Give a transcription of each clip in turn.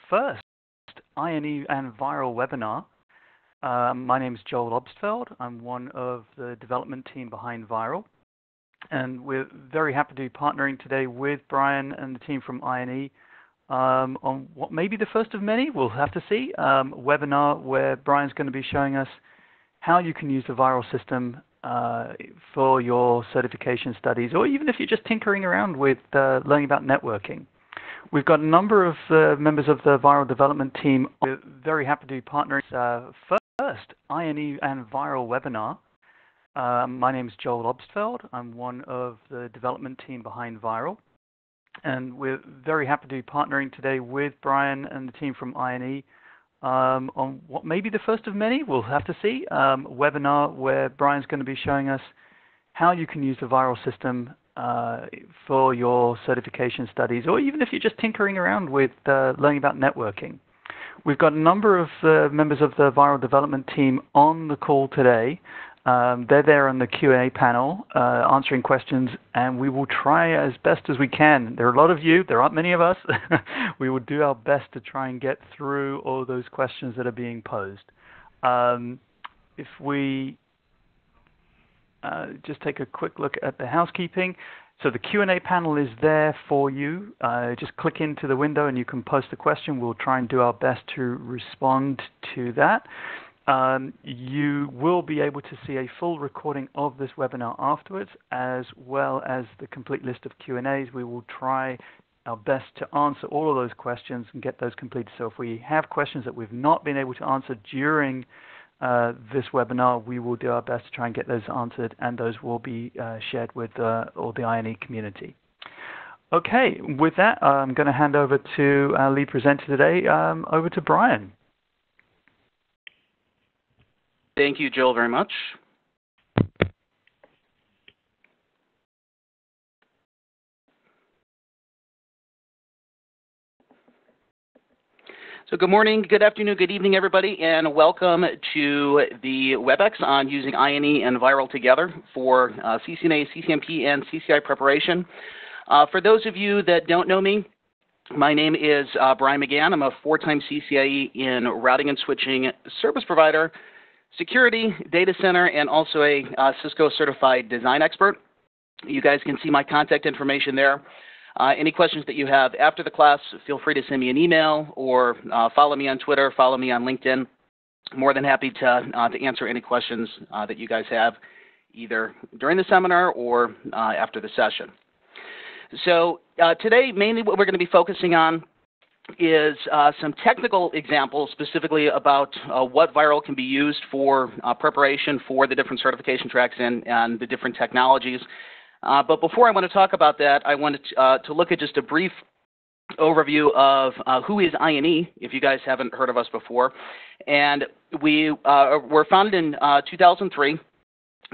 first INE and Viral webinar. My name is Joel Obstfeld. I'm one of the development team behind Viral. And we're very happy to be partnering today with Brian and the team from INE on what may be the first of many, we'll have to see, webinar where Brian's going to be showing us how you can use the Viral system for your certification studies, or even if you're just tinkering around with learning about networking. We've got a number of members of the Viral development team. We're very happy to be partnering. First INE and Viral webinar. My name is Joel Obstfeld. I'm one of the development team behind Viral. And we're very happy to be partnering today with Brian and the team from INE on what may be the first of many, we'll have to see, webinar where Brian's going to be showing us how you can use the Viral system for your certification studies, or even if you're just tinkering around with learning about networking. We've got a number of members of the Viral development team on the call today. They're there on the Q&A panel answering questions, and we will try as best as we can. There are a lot of you. There aren't many of us. We will do our best to try and get through all those questions that are being posed. If we just take a quick look at the housekeeping. So the Q&A panel is there for you. Just click into the window and you can post a question. We'll try and do our best to respond to that. You will be able to see a full recording of this webinar afterwards, as well as the complete list of Q&As. We will try our best to answer all of those questions and get those completed. So if we have questions that we've not been able to answer during this webinar, we will do our best to try and get those answered, and those will be shared with all the INE community. Okay, with that, I'm going to hand over to our lead presenter today, over to Brian. Thank you, Joel, very much. So good morning, good afternoon, good evening, everybody, and welcome to the WebEx on using INE and Viral together for CCNA, CCNP, and CCI preparation. For those of you that don't know me, my name is Brian McGann. I'm a 4-time CCIE in routing and switching service provider, security, data center, and also a Cisco certified design expert. You guys can see my contact information there. Any questions that you have after the class, feel free to send me an email or follow me on Twitter, follow me on LinkedIn. More than happy to answer any questions that you guys have, either during the seminar or after the session. So today, mainly what we're going to be focusing on is some technical examples specifically about what Viral can be used for preparation for the different certification tracks and the different technologies. But before I want to talk about that, I wanted to look at just a brief overview of who is INE, if you guys haven't heard of us before. And we were founded in 2003,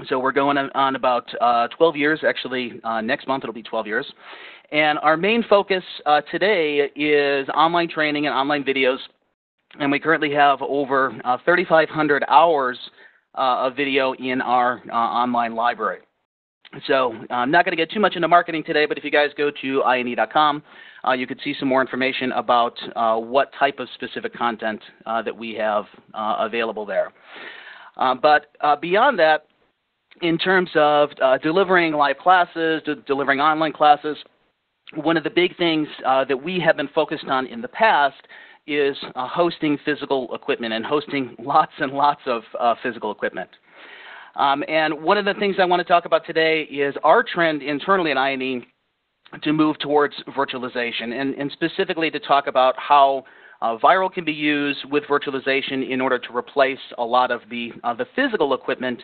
so we're going on about 12 years. Actually, next month it'll be 12 years. And our main focus today is online training and online videos. And we currently have over 3,500 hours of video in our online library. So I'm not going to get too much into marketing today, but if you guys go to INE.com, you could see some more information about what type of specific content that we have available there. But beyond that, in terms of delivering live classes, delivering online classes, one of the big things that we have been focused on in the past is hosting physical equipment and hosting lots and lots of physical equipment. And one of the things I want to talk about today is our trend internally at INE to move towards virtualization, and specifically to talk about how Viral can be used with virtualization in order to replace a lot of the physical equipment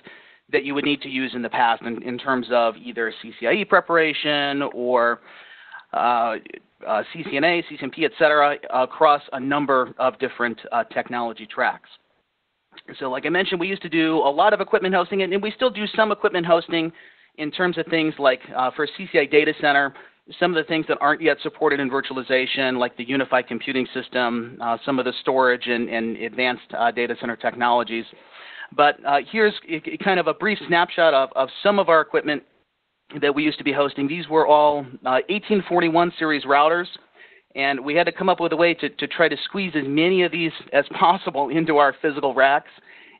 that you would need to use in the past in terms of either CCIE preparation or CCNA, CCNP, et cetera, across a number of different technology tracks. So like I mentioned, we used to do a lot of equipment hosting, and we still do some equipment hosting in terms of things like for CCI data center, some of the things that aren't yet supported in virtualization, like the unified computing system, some of the storage and advanced data center technologies. But here's kind of a brief snapshot of some of our equipment that we used to be hosting. These were all 1841 series routers And we had to come up with a way to try to squeeze as many of these as possible into our physical racks.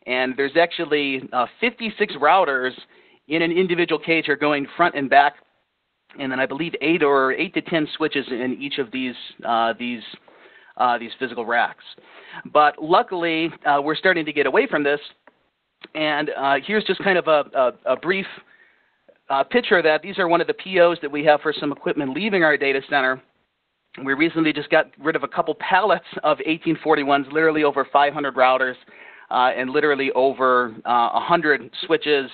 And there's actually 56 routers in an individual cage are going front and back, and then I believe 8 to 10 switches in each of these physical racks. But luckily, we're starting to get away from this, and here's just kind of a brief picture of that. These are one of the POs that we have for some equipment leaving our data center. We recently just got rid of a couple pallets of 1841s, literally over 500 routers, and literally over 100 switches,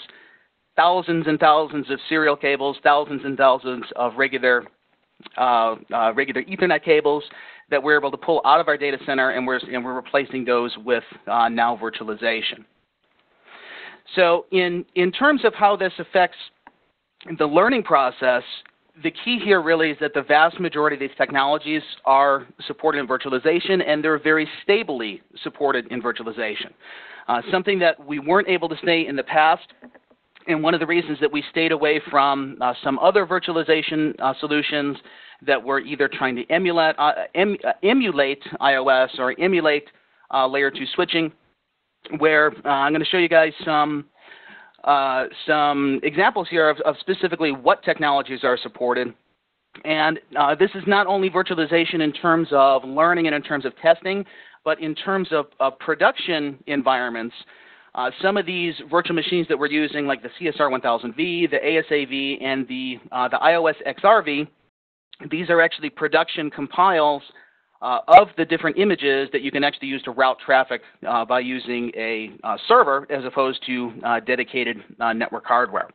thousands and thousands of serial cables, thousands and thousands of regular Ethernet cables that we're able to pull out of our data center, and we're replacing those with now virtualization. So in terms of how this affects the learning process, the key here really is that the vast majority of these technologies are supported in virtualization, and they're very stably supported in virtualization. Something that we weren't able to say in the past, and one of the reasons that we stayed away from some other virtualization solutions that were either trying to emulate iOS or emulate layer 2 switching, where I'm going to show you guys some examples here of specifically what technologies are supported. And this is not only virtualization in terms of learning and in terms of testing, but in terms of production environments. Some of these virtual machines that we're using, like the CSR1000V, the ASAV, and the iOS XRV, these are actually production compiles of the different images that you can actually use to route traffic by using a server as opposed to dedicated network hardware.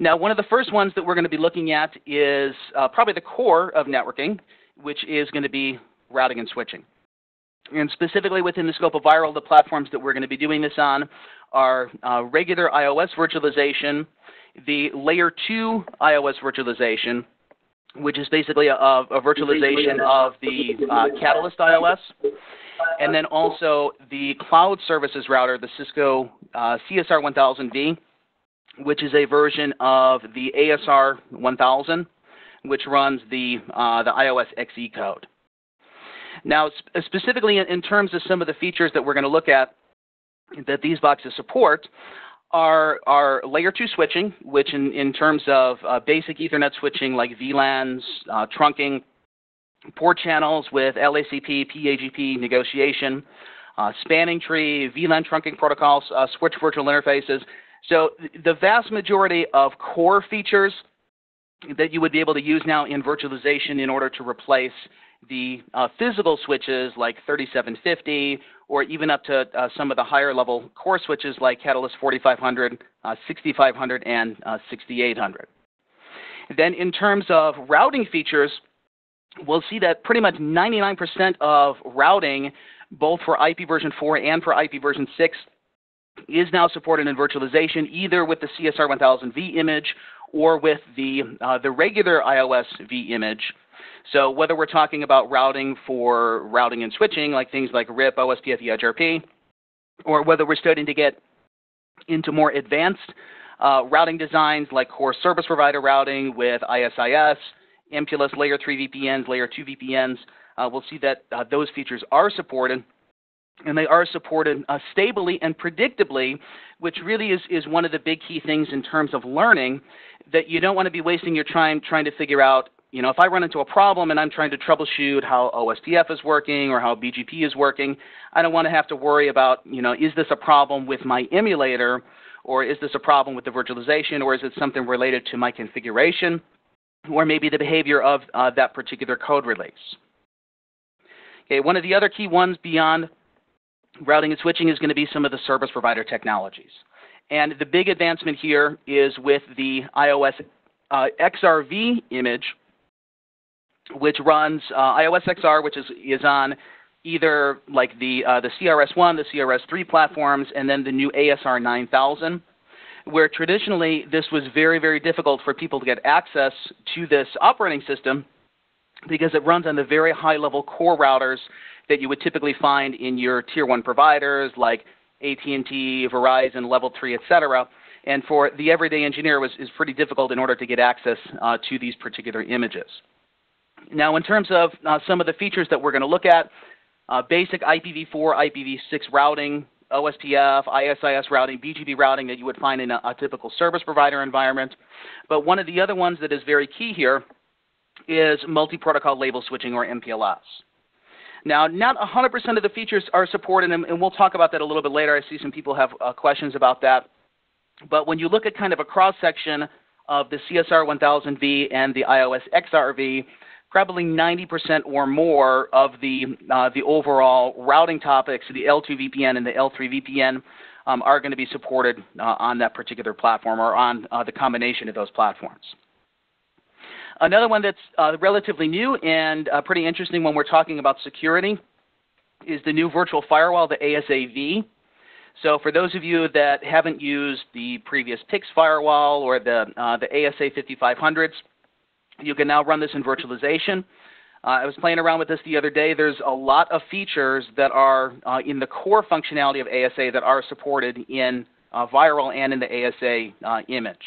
Now, one of the first ones that we're going to be looking at is probably the core of networking, which is going to be routing and switching. And specifically within the scope of VIRL, the platforms that we're going to be doing this on are regular iOS virtualization, the layer 2 iOS virtualization, which is basically a virtualization of the Catalyst iOS, and then also the cloud services router, the Cisco CSR1000V, which is a version of the ASR 1000, which runs the iOS XE code. Now, specifically in terms of some of the features that we're going to look at that these boxes support are layer 2 switching, which in terms of basic Ethernet switching like VLANs, trunking, port channels with LACP, PAGP negotiation, spanning tree, VLAN trunking protocols, switch virtual interfaces. So the vast majority of core features that you would be able to use now in virtualization in order to replace the physical switches like 3750 or even up to some of the higher level core switches like Catalyst 4500, 6500, and 6800. Then in terms of routing features, we'll see that pretty much 99% of routing, both for IP version 4 and for IP version 6, is now supported in virtualization, either with the CSR1000V image or with the regular iOS V image. So whether we're talking about routing for routing and switching, like things like RIP, OSPF, EIGRP, or whether we're starting to get into more advanced routing designs like core service provider routing with ISIS, MPLS layer 3 VPNs, layer 2 VPNs, we'll see that those features are supported. And they are supported stably and predictably, which really is one of the big key things in terms of learning, that you don't want to be wasting your time trying to figure out, if I run into a problem and I'm trying to troubleshoot how OSPF is working or how BGP is working, I don't want to have to worry about, is this a problem with my emulator, or is this a problem with the virtualization, or is it something related to my configuration, or maybe the behavior of that particular code release. Okay, one of the other key ones beyond routing and switching is going to be some of the service provider technologies. And the big advancement here is with the iOS XRV image, which runs iOS XR, which is on either like the CRS1, the CRS3 platforms, and then the new ASR 9000, where traditionally this was very, very difficult for people to get access to this operating system because it runs on the very high-level core routers that you would typically find in your Tier 1 providers like AT&T, Verizon, Level 3, etc. And for the everyday engineer, is pretty difficult in order to get access to these particular images. Now, in terms of some of the features that we're going to look at, basic IPv4, IPv6 routing, OSPF, ISIS routing, BGP routing that you would find in a typical service provider environment. But one of the other ones that is very key here is multi-protocol label switching, or MPLS. Now, not 100% of the features are supported, and we'll talk about that a little bit later. I see some people have questions about that. But when you look at kind of a cross-section of the CSR 1000V and the iOS XRV, probably 90% or more of the overall routing topics, the L2 VPN and the L3 VPN, are going to be supported on that particular platform, or on the combination of those platforms. Another one that's relatively new and pretty interesting when we're talking about security is the new virtual firewall, the ASAV. So for those of you that haven't used the previous PIX firewall or the ASA 5500s, you can now run this in virtualization. I was playing around with this the other day. There's a lot of features that are in the core functionality of ASA that are supported in VIRL and in the ASA image.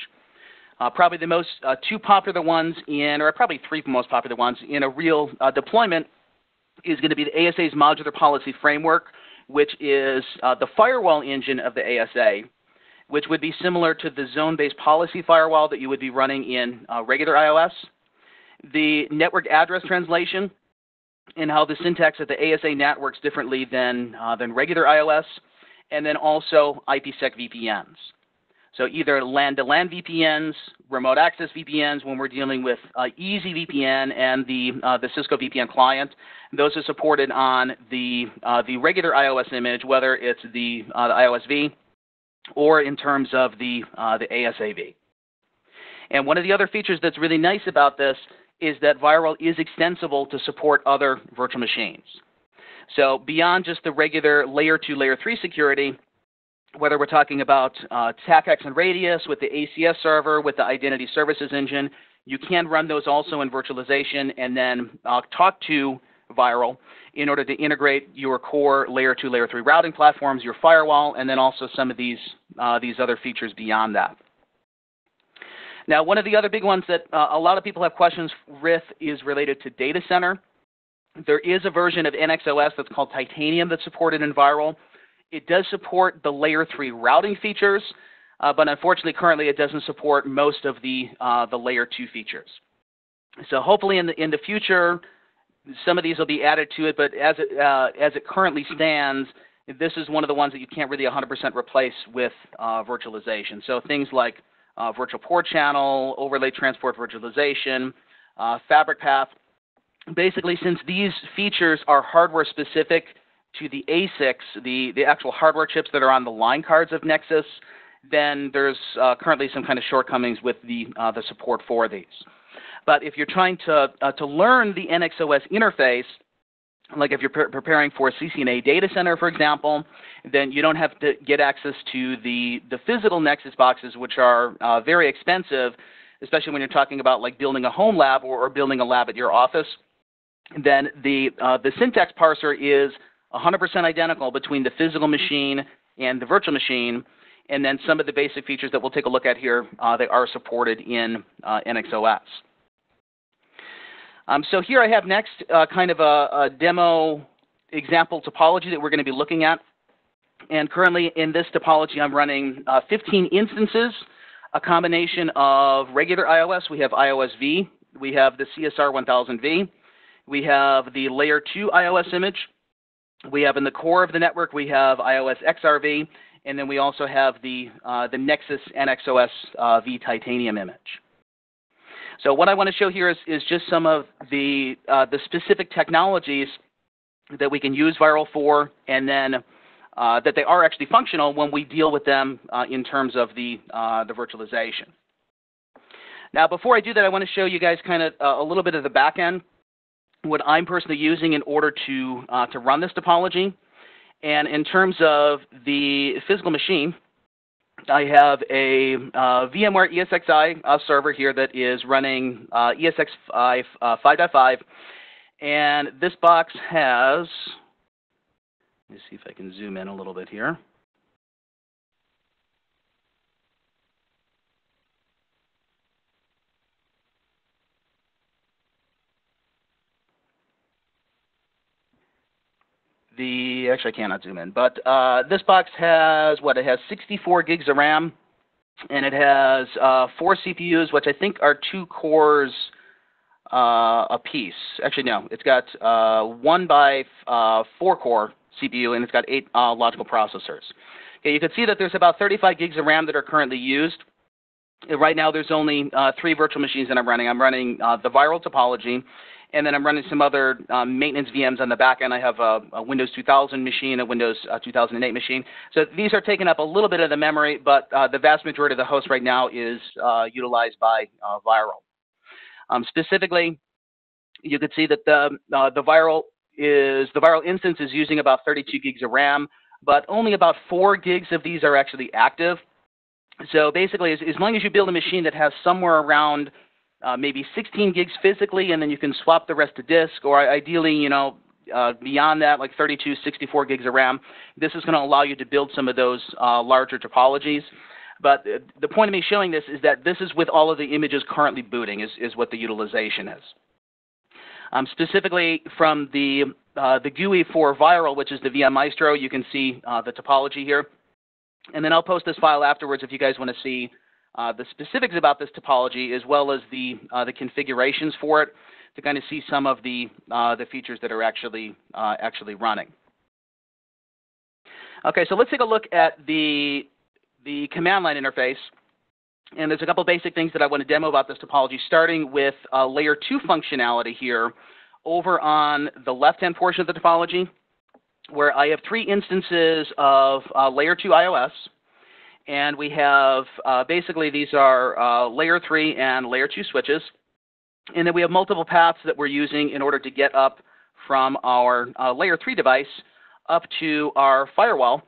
Probably the most two popular ones or probably three most popular ones in a real deployment is going to be the ASA's modular policy framework, which is the firewall engine of the ASA, which would be similar to the zone-based policy firewall that you would be running in regular iOS. The network address translation and how the syntax of the ASA NAT works differently than regular iOS, and then also IPsec VPNs. So either LAN-to-LAN VPNs, remote access VPNs when we're dealing with EasyVPN and the Cisco VPN client. Those are supported on the regular iOS image, whether it's the iOS V or in terms of the ASAV. And one of the other features that's really nice about this is that VIRL is extensible to support other virtual machines. So beyond just the regular Layer 2, Layer 3 security, whether we're talking about TACACS and Radius with the ACS server, with the Identity Services Engine, you can run those also in virtualization and then talk to VIRL in order to integrate your core Layer 2, Layer 3 routing platforms, your firewall, and then also some of these other features beyond that. Now, one of the other big ones that a lot of people have questions with is related to data center. There is a version of NXOS that's called Titanium that's supported in VIRL. It does support the Layer 3 routing features, but unfortunately, currently it doesn't support most of the Layer 2 features. So hopefully in the future, some of these will be added to it, but as it currently stands, this is one of the ones that you can't really 100% replace with virtualization. So things like virtual port channel, overlay transport virtualization, fabric path. Basically, since these features are hardware specific to the ASICs, the actual hardware chips that are on the line cards of Nexus, then there's currently some kind of shortcomings with the support for these. But if you're trying to learn the NXOS interface, like if you're preparing for a CCNA data center, for example, then you don't have to get access to the physical Nexus boxes, which are very expensive, especially when you're talking about like building a home lab or building a lab at your office. Then the syntax parser is 100% identical between the physical machine and the virtual machine, and then some of the basic features that we'll take a look at here, they are supported in NXOS. So here I have next kind of a demo example topology that we're going to be looking at. And currently in this topology, I'm running 15 instances, a combination of regular iOS. We have iOS V. We have the CSR 1000V. We have the Layer 2 iOS image. We have in the core of the network, we have iOS XRV. And then we also have the Nexus NXOS V Titanium image. So what I want to show here is just some of the specific technologies that we can use VIRL for, and then that they are actually functional when we deal with them in terms of the virtualization. Now, before I do that, I want to show you guys kind of a little bit of the back end, what I'm personally using in order to run this topology. And in terms of the physical machine, I have a VMware ESXi server here that is running ESX 5.5, and this box has, let me see if I can zoom in a little bit here. actually I cannot zoom in, but this box has what? It has 64 gigs of RAM, and it has 4 CPUs, which I think are 2 cores a piece. Actually, no, it's got 1 by 4 core CPU, and it's got 8 logical processors. Okay, you can see that there's about 35 gigs of RAM that are currently used. Right now, there's only 3 virtual machines that I'm running. I'm running the VIRL topology, and then I'm running some other maintenance VMs on the back end. I have a Windows 2000 machine, a Windows 2008 machine. So these are taking up a little bit of the memory, but the vast majority of the host right now is utilized by VIRL. Specifically, you can see that the VIRL instance is using about 32 gigs of RAM, but only about 4 gigs of these are actually active. So basically, as long as you build a machine that has somewhere around maybe 16 gigs physically, and then you can swap the rest to disk, or ideally, beyond that, like 32, 64 gigs of RAM, this is going to allow you to build some of those larger topologies. But the point of me showing this is that this is with all of the images currently booting is what the utilization is. Specifically from the GUI for VIRL, which is the VM Maestro, you can see the topology here. And then I'll post this file afterwards if you guys want to see the specifics about this topology, as well as the configurations for it, to kind of see some of the features that are actually running. Okay, so let's take a look at the command line interface. And there's a couple basic things that I want to demo about this topology, starting with layer 2 functionality here over on the left-hand portion of the topology, where I have 3 instances of layer 2 iOS. And we have basically these are layer 3 and layer 2 switches. And then we have multiple paths that we're using in order to get up from our layer 3 device up to our firewall.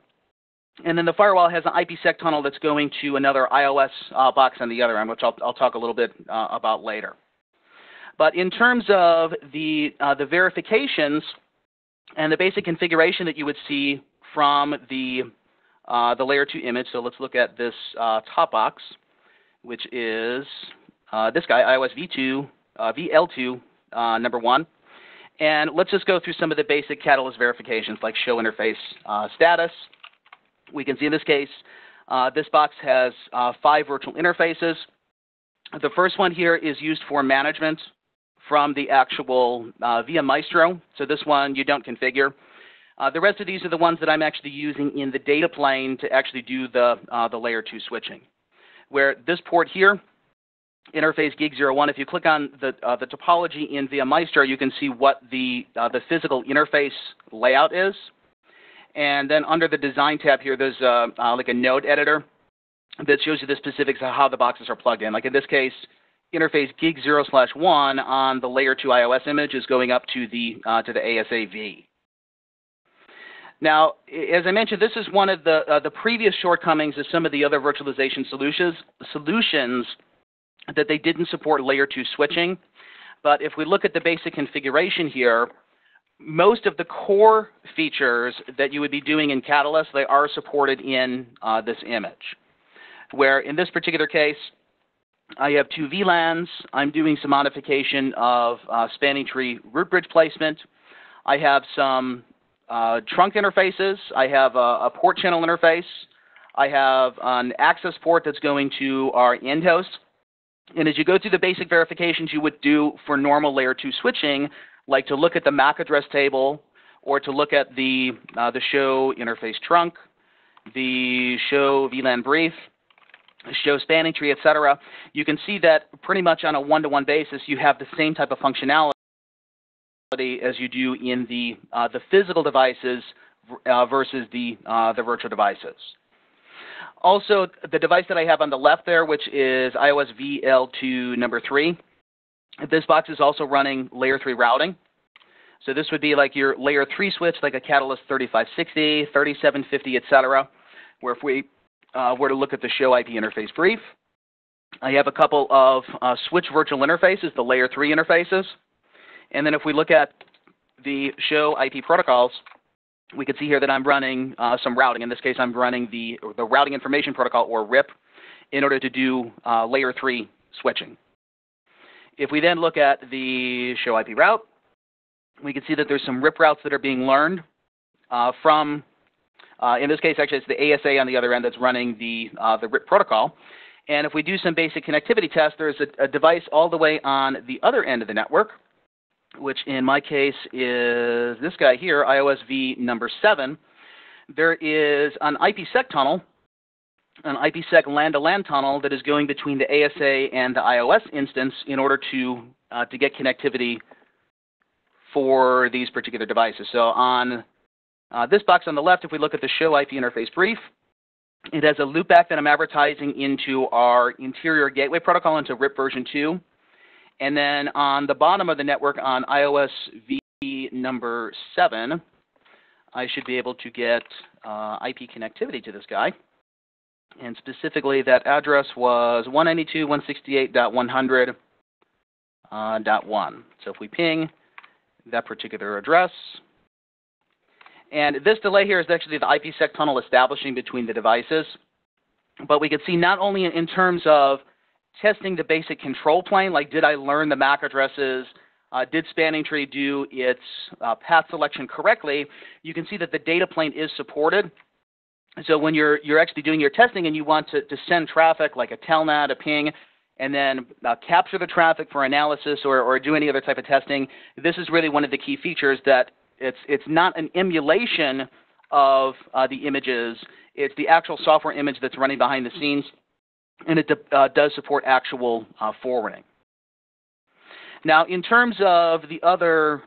And then the firewall has an IPsec tunnel that's going to another iOS box on the other end, which I'll talk a little bit about later. But in terms of the verifications and the basic configuration that you would see from the layer 2 image, so let's look at this top box, which is this guy, iOS VL2 number 1. And let's just go through some of the basic Catalyst verifications, like show interface status. We can see in this case, this box has 5 virtual interfaces. The first one here is used for management from the actual VM Maestro. So this one you don't configure. The rest of these are the ones that I'm actually using in the data plane to actually do the layer 2 switching. Where this port here, interface gig01, if you click on the topology in VM Maestro, you can see what the physical interface layout is. And then under the design tab here, there's like a node editor that shows you the specifics of how the boxes are plugged in. Like in this case, interface gig0/1 on the layer 2 iOS image is going up to the ASAV. Now, as I mentioned, this is one of the previous shortcomings of some of the other virtualization solutions that they didn't support layer 2 switching. But if we look at the basic configuration here, most of the core features that you would be doing in Catalyst, they are supported in this image. Where in this particular case, I have 2 VLANs. I'm doing some modification of spanning tree root bridge placement. I have some trunk interfaces. I have a port channel interface. I have an access port that's going to our end host. And as you go through the basic verifications you would do for normal layer 2 switching, like to look at the MAC address table, or to look at the show interface trunk, the show VLAN brief, show spanning tree, etc., you can see that pretty much on a one-to-one basis you have the same type of functionality as you do in the physical devices versus the virtual devices. Also, the device that I have on the left there, which is iOS VL2 number 3, this box is also running layer 3 routing. So this would be like your layer 3 switch, like a Catalyst 3560, 3750, etc., where if we were to look at the show IP interface brief, I have a couple of switch virtual interfaces, the layer 3 interfaces. And then if we look at the show IP protocols, we can see here that I'm running some routing. In this case, I'm running the Routing Information Protocol, or RIP, in order to do layer 3 switching. If we then look at the show IP route, we can see that there's some RIP routes that are being learned from, in this case, actually, it's the ASA on the other end that's running the RIP protocol. And if we do some basic connectivity tests, there's a device all the way on the other end of the network, which in my case is this guy here, IOSV number 7. There is an IPsec tunnel, an IPsec LAN-to-LAN tunnel that is going between the ASA and the iOS instance in order to get connectivity for these particular devices. So on this box on the left, if we look at the show IP interface brief, it has a loopback that I'm advertising into our interior gateway protocol, into RIP version 2. And then on the bottom of the network on IOSV number 7, I should be able to get IP connectivity to this guy. And specifically, that address was 192.168.100.1. So if we ping that particular address, and this delay here is actually the IPsec tunnel establishing between the devices. But we can see not only in terms of testing the basic control plane, like did I learn the MAC addresses, did Spanning Tree do its path selection correctly, you can see that the data plane is supported. So when you're actually doing your testing and you want to send traffic like a telnet, a ping, and then capture the traffic for analysis or do any other type of testing, this is really one of the key features, that it's not an emulation of the images. It's the actual software image that's running behind the scenes, and it does support actual forwarding. Now, in terms of the other,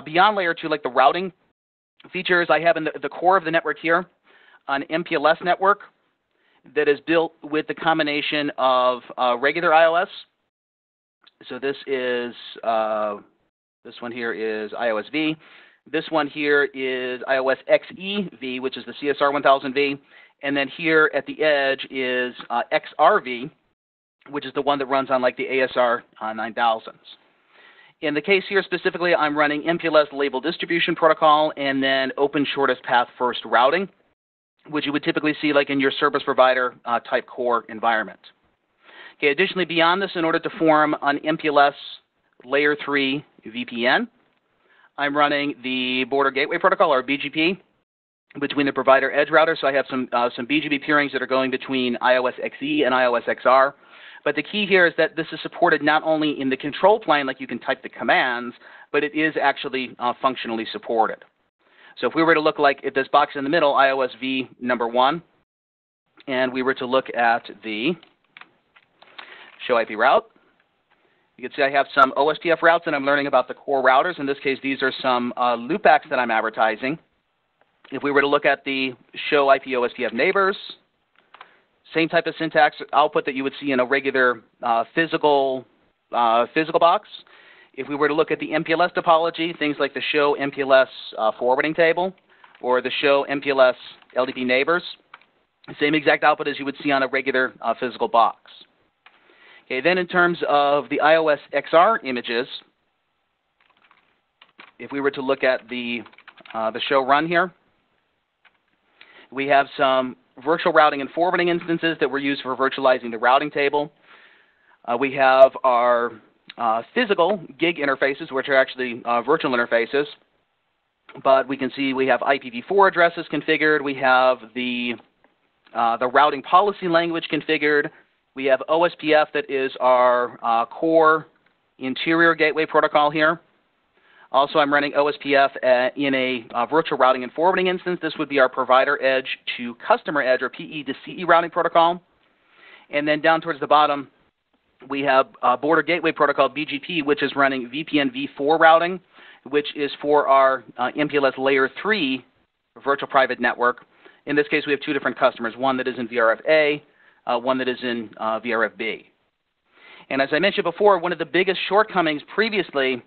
beyond layer 2, like the routing features, I have in the core of the network here an MPLS network that is built with the combination of regular iOS. So this one here is IOSV. This one here is iOS XEV, which is the CSR 1000V. And then here at the edge is XRV, which is the one that runs on like the ASR 9000s. In the case here specifically, I'm running MPLS label distribution protocol and then open shortest path first routing, which you would typically see like in your service provider type core environment. Okay, additionally, beyond this, in order to form an MPLS layer 3 VPN, I'm running the border gateway protocol, or BGP, between the provider edge router. So I have some BGP peerings that are going between iOS XE and iOS XR. But the key here is that this is supported not only in the control plane, like you can type the commands, but it is actually functionally supported. So if we were to look like at this box in the middle, IOSV number 1, and we were to look at the show IP route, you can see I have some OSPF routes and I'm learning about the core routers. In this case, these are some loopbacks that I'm advertising. If we were to look at the show IP OSPF neighbors, same type of syntax output that you would see in a regular physical box. If we were to look at the MPLS topology, things like the show MPLS forwarding table or the show MPLS LDP neighbors, same exact output as you would see on a regular physical box. Okay, then in terms of the iOS XR images, if we were to look at the show run here, we have some virtual routing and forwarding instances that were used for virtualizing the routing table. We have our physical gig interfaces, which are actually virtual interfaces. But we can see we have IPv4 addresses configured. We have the routing policy language configured. We have OSPF, that is our core interior gateway protocol here. Also, I'm running OSPF in a virtual routing and forwarding instance. This would be our provider edge to customer edge, or PE to CE routing protocol. And then down towards the bottom, we have border gateway protocol, BGP, which is running VPN v4 routing, which is for our MPLS layer 3 virtual private network. In this case, we have two different customers, one that is in VRF-A, one that is in VRF-B. And as I mentioned before, one of the biggest shortcomings previously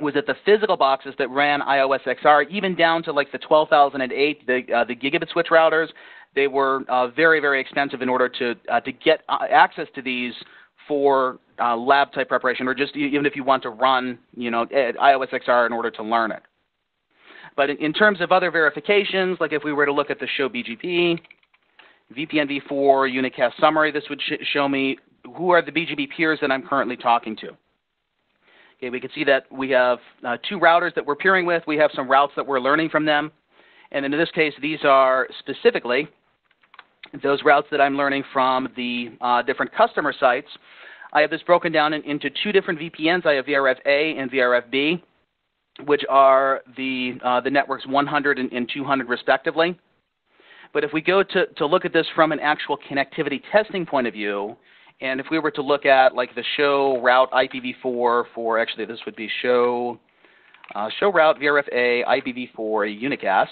was that the physical boxes that ran iOS XR, even down to like the 12008, the gigabit switch routers, they were very, very expensive in order to get access to these for lab type preparation, or just even if you want to run, iOS XR in order to learn it. But in terms of other verifications, like if we were to look at the show BGP, VPN v4, unicast summary, this would show me who are the BGP peers that I'm currently talking to. Okay, we can see that we have two routers that we're peering with. We have some routes that we're learning from them. And in this case, these are specifically those routes that I'm learning from the different customer sites. I have this broken down into two different VPNs. I have VRF-A and VRF-B, which are the networks 100 and 200 respectively. But if we go to look at this from an actual connectivity testing point of view, and if we were to look at like the show route IPv4 for, actually this would be show route VRF-A IPv4 unicast,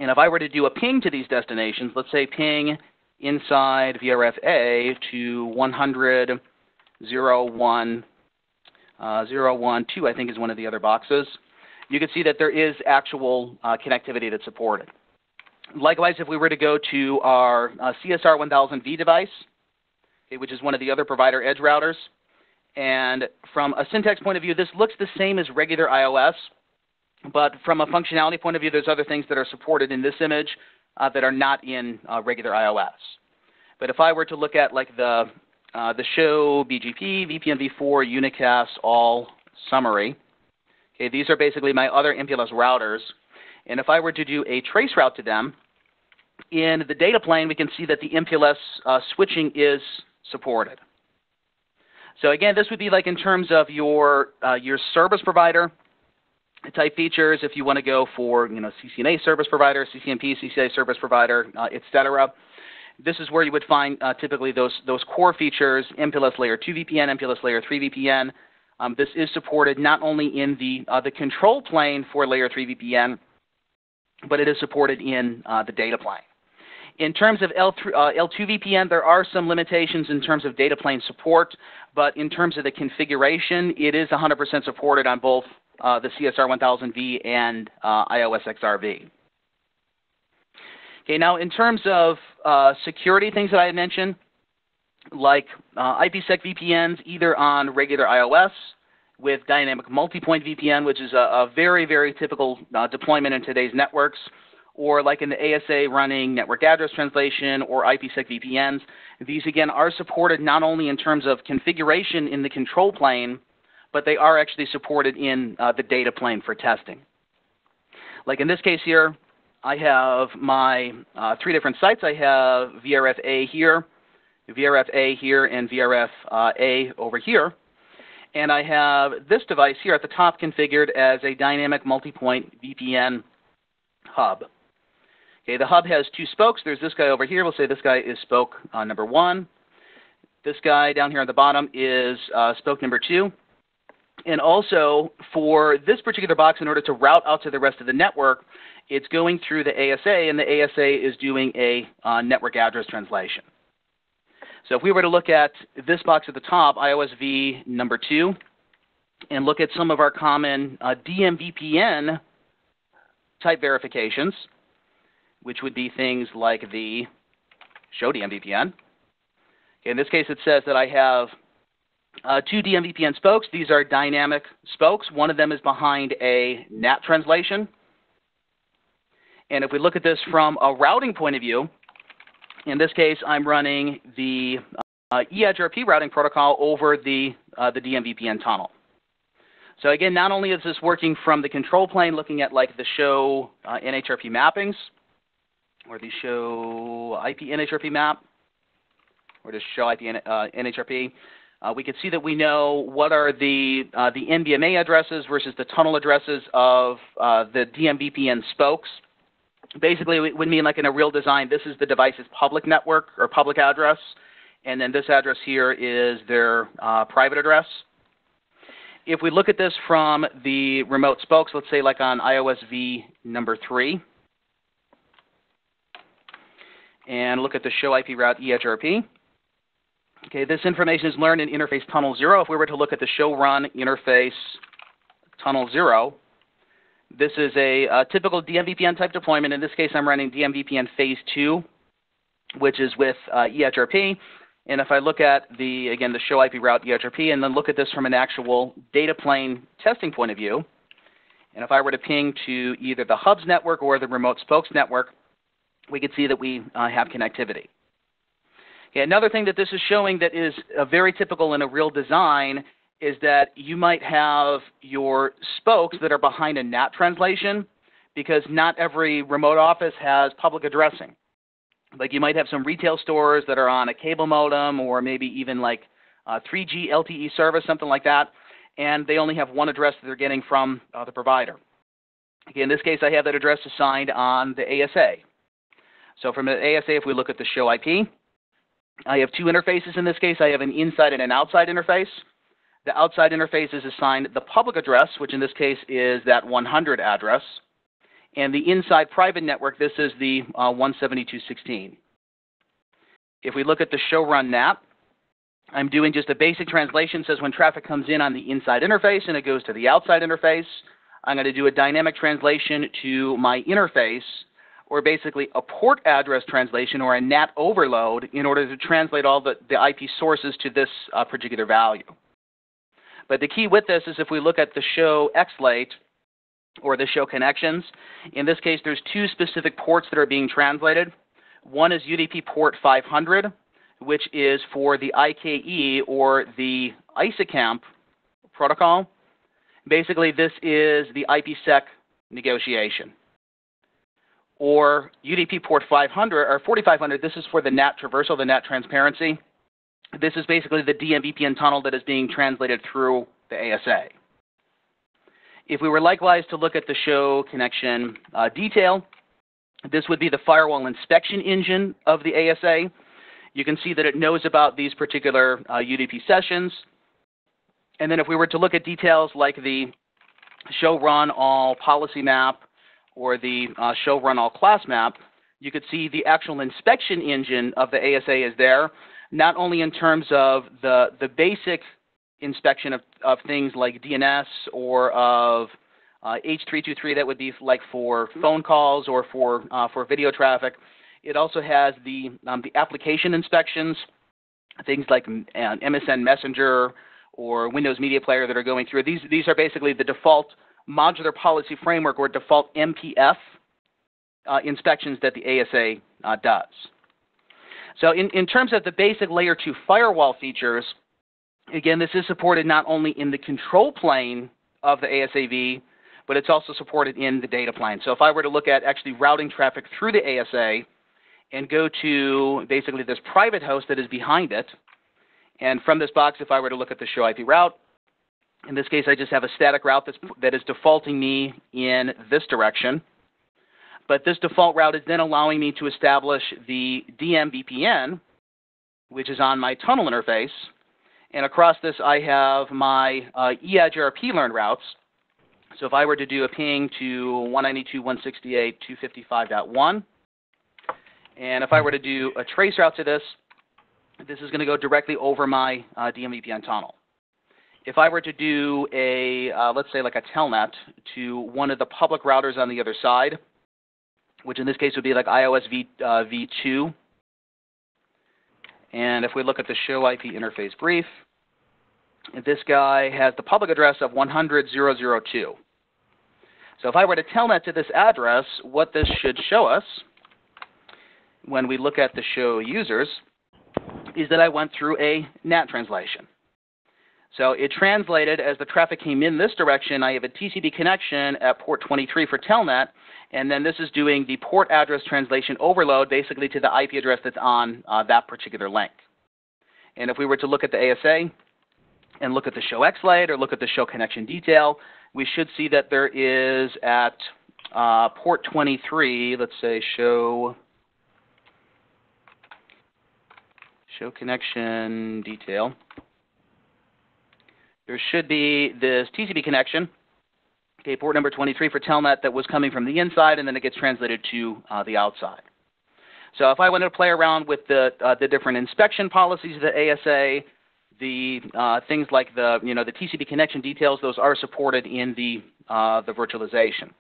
and if I were to do a ping to these destinations, let's say ping inside VRF-A to 100.0.1.0.1.2, I think is one of the other boxes, you can see that there is actual connectivity that's supported. Likewise, if we were to go to our CSR 1000V device, okay, which is one of the other provider edge routers, and from a syntax point of view, this looks the same as regular iOS, but from a functionality point of view, there's other things that are supported in this image that are not in regular iOS. But if I were to look at like the show BGP, VPN-v4, unicast, all summary, okay, these are basically my other MPLS routers. And if I were to do a trace route to them, in the data plane, we can see that the MPLS switching is supported. So again, this would be like in terms of your service provider type features. If you want to go for CCNA service provider, CCNP, CCI service provider, etc. This is where you would find typically those core features: MPLS Layer 2 VPN, MPLS Layer 3 VPN. This is supported not only in the control plane for Layer 3 VPN, but it is supported in the data plane. In terms of L2 VPN, there are some limitations in terms of data plane support, but in terms of the configuration, it is 100% supported on both the CSR 1000V and iOS XRV. Okay, now in terms of security things that I had mentioned, like IPsec VPNs, either on regular iOS with dynamic multi-point VPN, which is a very, very typical deployment in today's networks, or like in the ASA running network address translation or IPsec VPNs. These, again, are supported not only in terms of configuration in the control plane, but they are actually supported in the data plane for testing. Like in this case here, I have my three different sites. I have VRF-A here, VRF-A here, and VRF-A over here. And I have this device here at the top configured as a dynamic multi-point VPN hub. Okay, the hub has two spokes. There's this guy over here. We'll say this guy is spoke number 1. This guy down here on the bottom is spoke number 2. And also, for this particular box, in order to route out to the rest of the network, it's going through the ASA, and the ASA is doing a network address translation. So if we were to look at this box at the top, iOS-V number 2, and look at some of our common DMVPN type verifications, which would be things like the show DMVPN. Okay, in this case, it says that I have 2 DMVPN spokes. These are dynamic spokes. One of them is behind a NAT translation. And if we look at this from a routing point of view, in this case, I'm running the eEdgeRP routing protocol over the DMVPN tunnel. So again, not only is this working from the control plane, looking at like the show NHRP mappings, or the show IP NHRP map, or the show IP NHRP, we can see that we know what are the NBMA addresses versus the tunnel addresses of the DMVPN spokes. Basically, it would mean like in a real design, this is the device's public network or public address, and then this address here is their private address. If we look at this from the remote spokes, let's say like on iOS-V number 3, and look at the show IP route eEdgeRP. Okay, this information is learned in interface tunnel 0. If we were to look at the show run interface tunnel 0, this is a typical DMVPN type deployment. In this case, I'm running DMVPN phase 2, which is with eEdgeRP. And if I look at the show IP route eEdgeRP, and then look at this from an actual data plane testing point of view, and if I were to ping to either the hubs network or the remote spokes network, we can see that we have connectivity. Okay, another thing that this is showing that is very typical in a real design is that you might have your spokes that are behind a NAT translation, because not every remote office has public addressing. Like you might have some retail stores that are on a cable modem or maybe even like 3G LTE service, something like that, and they only have one address that they're getting from the provider. Okay, in this case, I have that address assigned on the ASA. So from the ASA, if we look at the show IP, I have two interfaces in this case. I have an inside and an outside interface. The outside interface is assigned the public address, which in this case is that 100 address. And the inside private network, this is the 172.16. If we look at the show run NAT, I'm doing just a basic translation. It says when traffic comes in on the inside interface and it goes to the outside interface, I'm going to do a dynamic translation to my interface, or basically a port address translation or a NAT overload in order to translate all the IP sources to this particular value. But the key with this is if we look at the show XLate, or the show connections. In this case, there's two specific ports that are being translated. One is UDP port 500, which is for the IKE or the ISACAMP protocol. Basically, this is the IPsec negotiation. Or UDP port 500 or 4500, this is for the NAT traversal, the NAT transparency. This is basically the DMVPN tunnel that is being translated through the ASA. If we were likewise to look at the show connection detail, this would be the firewall inspection engine of the ASA. You can see that it knows about these particular UDP sessions. And then if we were to look at details like the show run all policy map or the show run all class map, you could see the actual inspection engine of the ASA is there, not only in terms of the basic inspection of things like DNS or of H323, that would be like for phone calls or for video traffic. It also has the application inspections, things like MSN Messenger or Windows Media Player that are going through. These are basically the default modular policy framework or default MPF inspections that the ASA does. So in terms of the basic layer 2 firewall features, again, this is supported not only in the control plane of the ASAV, but it's also supported in the data plane. So if I were to look at actually routing traffic through the ASA and go to basically this private host that is behind it, and from this box, if I were to look at the show IP route, in this case, I just have a static route that is defaulting me in this direction. But this default route is then allowing me to establish the DMVPN, which is on my tunnel interface. And across this, I have my EADGRP learn routes. So if I were to do a ping to 192.168.255.1, and if I were to do a trace route to this is going to go directly over my DMVPN tunnel. If I were to do a, let's say like a telnet to one of the public routers on the other side, which in this case would be like iOS v2, and if we look at the show IP interface brief, this guy has the public address of 100.0.0.2. So if I were to telnet to this address, what this should show us when we look at the show users is that I went through a NAT translation. So it translated as the traffic came in this direction. I have a TCP connection at port 23 for telnet, and then this is doing the port address translation overload basically to the IP address that's on that particular link. And if we were to look at the ASA and look at the show XLate or look at the show connection detail, we should see that there is at port 23, let's say show connection detail. There should be this TCP connection, okay, port number 23 for telnet that was coming from the inside, and then it gets translated to the outside. So if I wanted to play around with the different inspection policies of the ASA, the things like the TCP connection details, those are supported in the virtualization.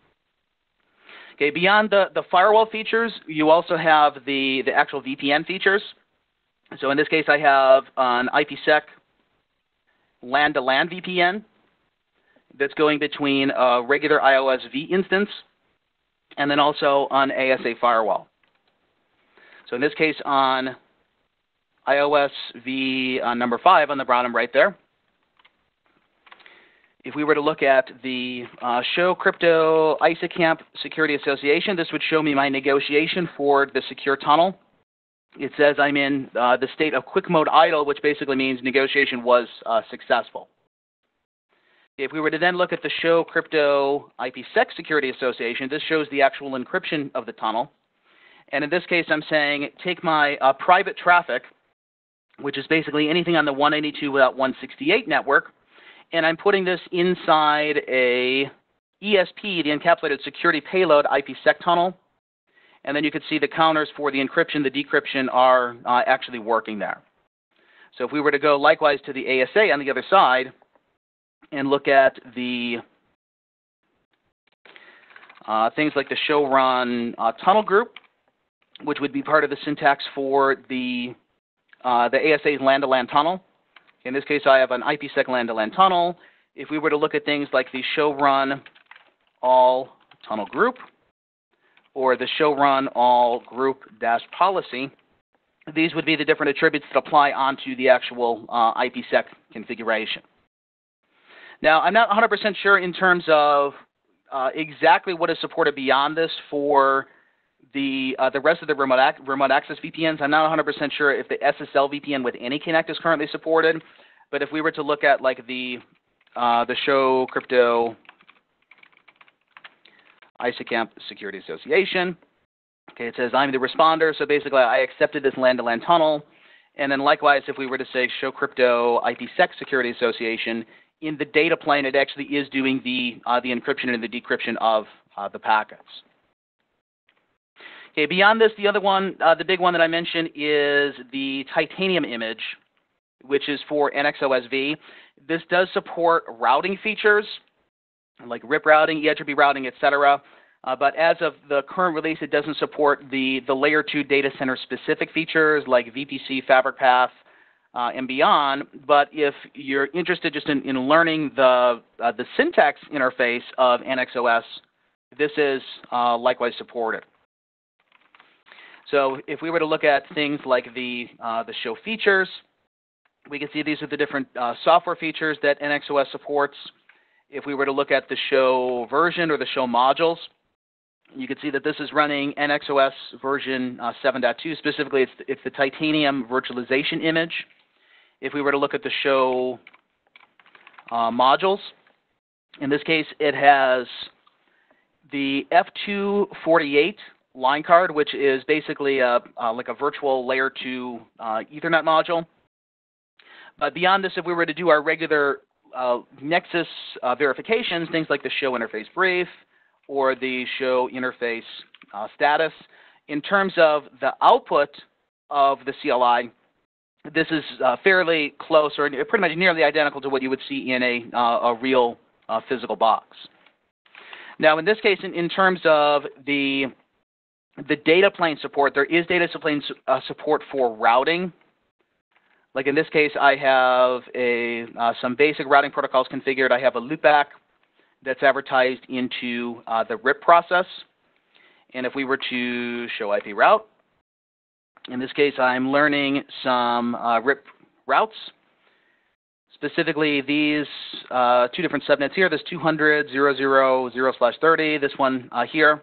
Okay, beyond the firewall features, you also have the actual VPN features. So in this case, I have an IPsec LAN-to-LAN VPN that's going between a regular iOS V instance and then also on ASA firewall. So in this case, on iOS V number 5 on the bottom right there, If we were to look at the Show Crypto ISACAMP Security Association, this would show me my negotiation for the secure tunnel. It says I'm in the state of quick mode idle, which basically means negotiation was successful. If we were to then look at the Show Crypto IPsec Security Association, this shows the actual encryption of the tunnel. And in this case, I'm saying take my private traffic, which is basically anything on the 192.168 network, and I'm putting this inside a ESP, the Encapsulated Security Payload IPsec tunnel. And then you can see the counters for the encryption, the decryption are actually working there. So if we were to go likewise to the ASA on the other side and look at the things like the show run tunnel group, which would be part of the syntax for the ASA's LAN-to-LAN tunnel. In this case, I have an IPsec LAN-to-LAN tunnel. If we were to look at things like the show run all tunnel group or the show run all group dash policy, these would be the different attributes that apply onto the actual IPsec configuration. Now, I'm not 100% sure in terms of exactly what is supported beyond this for the rest of the remote access VPNs. I'm not 100% sure if the SSL VPN with AnyConnect is currently supported. But if we were to look at like the Show Crypto ISACAMP Security Association, okay, it says I'm the responder. So basically, I accepted this LAN-to-LAN tunnel. And then likewise, if we were to say Show Crypto IPsec Security Association, in the data plane, it actually is doing the encryption and the decryption of the packets. Okay, beyond this, the other one, the big one that I mentioned is the Titanium image, which is for NXOSV. This does support routing features like RIP routing, EIGRP routing, etc. But as of the current release, it doesn't support the Layer 2 data center specific features like VPC, Fabric Path, and beyond. But if you're interested just in learning the syntax interface of NXOS, this is likewise supported. So if we were to look at things like the show features, we can see these are the different software features that NXOS supports. If we were to look at the show version or the show modules, you can see that this is running NXOS version 7.2. Specifically, it's the Titanium virtualization image. If we were to look at the show modules, in this case, it has the F248 line card, which is basically like a virtual Layer 2 Ethernet module. But beyond this, if we were to do our regular Nexus verifications, things like the show interface brief or the show interface status, in terms of the output of the CLI, this is fairly close or pretty much nearly identical to what you would see in a real physical box. Now, in this case, in terms of the data plane support, there is data plane support for routing. Like in this case, I have some basic routing protocols configured. I have a loopback that's advertised into the RIP process. And if we were to show IP route, in this case, I'm learning some RIP routes. Specifically, these two different subnets here, this 200.0.0.0/30, this one here.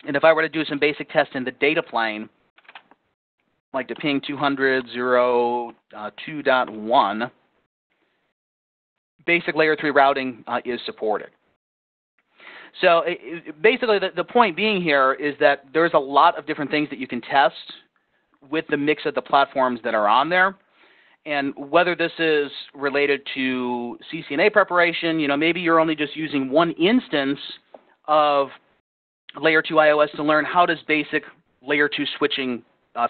And if I were to do some basic tests in the data plane, like to ping 200.0.2.1, basic Layer 3 routing is supported. So basically, the point being here is that there's a lot of different things that you can test with the mix of the platforms that are on there. And whether this is related to CCNA preparation, maybe you're only just using one instance of Layer 2 iOS to learn how does basic Layer 2 switching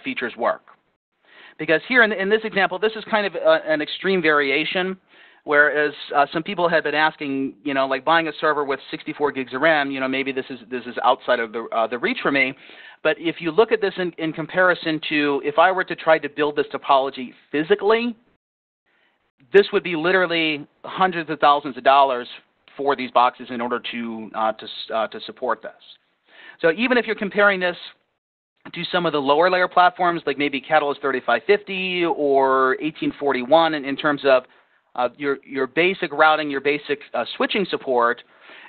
features work. Because here in this example, this is kind of an extreme variation, whereas some people have been asking, like buying a server with 64 gigs of RAM, maybe this is outside of the reach for me. But if you look at this in comparison to if I were to try to build this topology physically, this would be literally hundreds of thousands of dollars for these boxes in order to support this. So even if you're comparing this to some of the lower layer platforms, like maybe Catalyst 3550 or 1841 in terms of your basic routing, your basic switching support.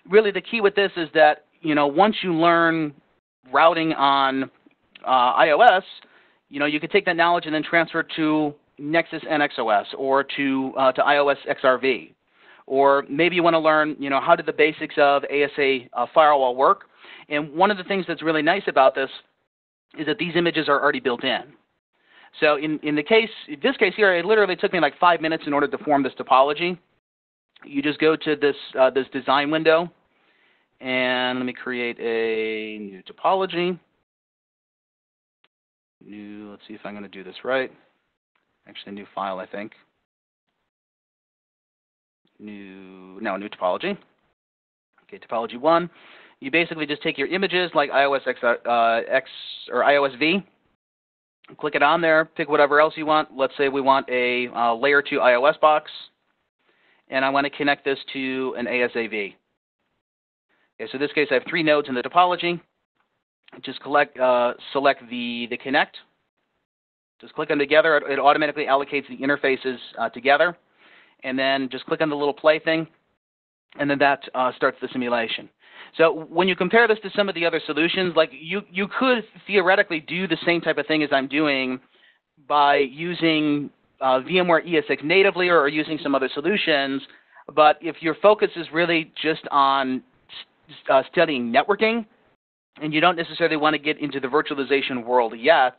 Really, the key with this is that once you learn routing on iOS, you could take that knowledge and then transfer it to Nexus NXOS or to iOS XRV. Or maybe you want to learn, how do the basics of ASA firewall work. And one of the things that's really nice about this is that these images are already built in. So in this case here, it literally took me like 5 minutes in order to form this topology. You just go to this design window, and let me create a new topology. Let's see if I'm going to do this right. Actually, a new file, I think. New topology. Okay, topology 1. You basically just take your images like iOS X or iOS V, click it on there, pick whatever else you want. Let's say we want a layer 2 iOS box, and I want to connect this to an ASAV. Okay, so in this case, I have 3 nodes in the topology. Just select the connect. Just click them together. It automatically allocates the interfaces together. And then just click on the little play thing, and then that starts the simulation. So when you compare this to some of the other solutions, like you could theoretically do the same type of thing as I'm doing by using VMware ESX natively or using some other solutions. But if your focus is really just on studying networking, and you don't necessarily want to get into the virtualization world yet,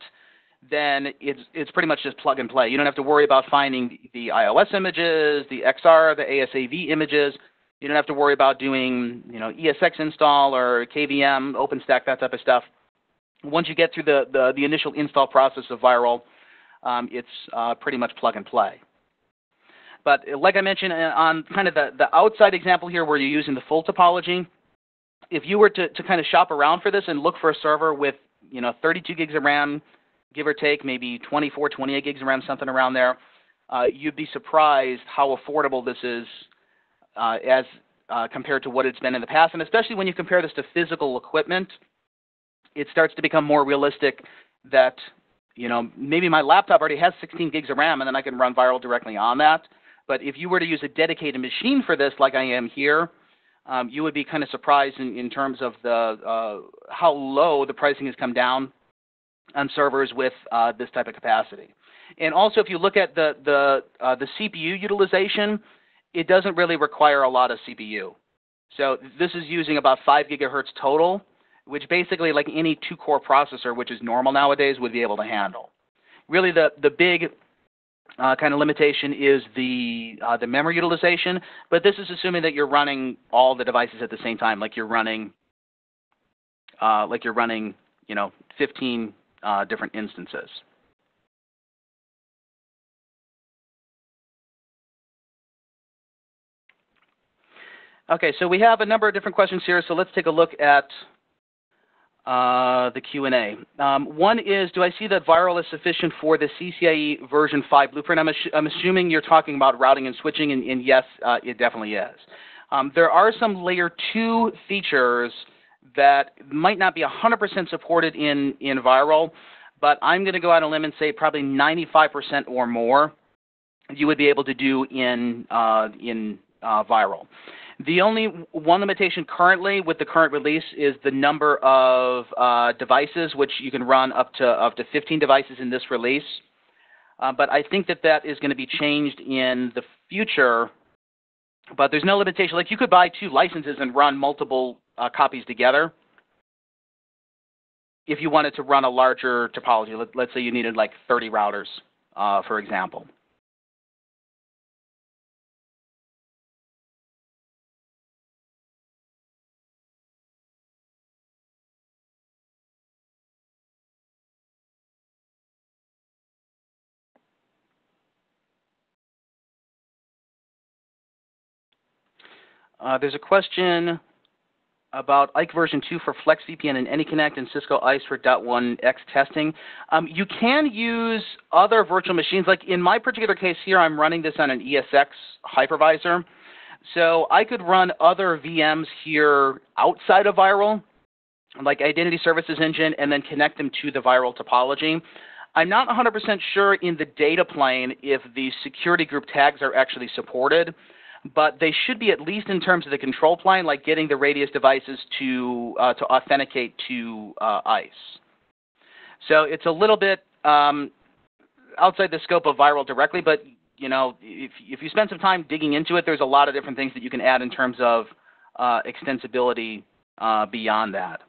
then it's pretty much just plug and play. You don't have to worry about finding the iOS images, the XR, the ASAV images. You don't have to worry about doing ESX install or KVM, OpenStack, that type of stuff. Once you get through the initial install process of VIRL, it's pretty much plug and play. But like I mentioned on kind of the outside example here where you're using the full topology, if you were to kind of shop around for this and look for a server with 32 gigs of RAM, give or take, maybe 24, 28 gigs of RAM, something around there, you'd be surprised how affordable this is as compared to what it's been in the past. And especially when you compare this to physical equipment, it starts to become more realistic that, maybe my laptop already has 16 gigs of RAM and then I can run VIRL directly on that. But if you were to use a dedicated machine for this like I am here, you would be kind of surprised in terms of how low the pricing has come down on servers with this type of capacity. And also, if you look at the CPU utilization, it doesn't really require a lot of CPU. So this is using about 5 gigahertz total, which basically, like any 2-core processor, which is normal nowadays, would be able to handle. Really, the big kind of limitation is the memory utilization, but this is assuming that you're running all the devices at the same time, like you're running 15 different instances. Okay, so we have a number of different questions here, so let's take a look at the Q&A. One is, do I see that VIRL is sufficient for the CCIE version 5 blueprint? I'm assuming you're talking about routing and switching, and yes, it definitely is. There are some layer 2 features that might not be 100% supported in VIRL, but I'm going to go out on a limb and say probably 95% or more you would be able to do in VIRL. The only one limitation currently with the current release is the number of devices, which you can run up to 15 devices in this release. But I think that is going to be changed in the future. But there's no limitation. Like you could buy 2 licenses and run multiple copies together if you wanted to run a larger topology. Let's say you needed like 30 routers, for example. There's a question about IKE version 2 for FlexVPN and AnyConnect and Cisco ICE for .1x testing. You can use other virtual machines. Like in my particular case here, I'm running this on an ESX hypervisor. So I could run other VMs here outside of VIRL, like Identity Services Engine, and then connect them to the VIRL topology. I'm not 100% sure in the data plane if the security group tags are actually supported, but they should be, at least in terms of the control plane, like getting the Radius devices to authenticate to ICE. So it's a little bit outside the scope of VIRL directly, but if you spend some time digging into it, there's a lot of different things that you can add in terms of extensibility beyond that.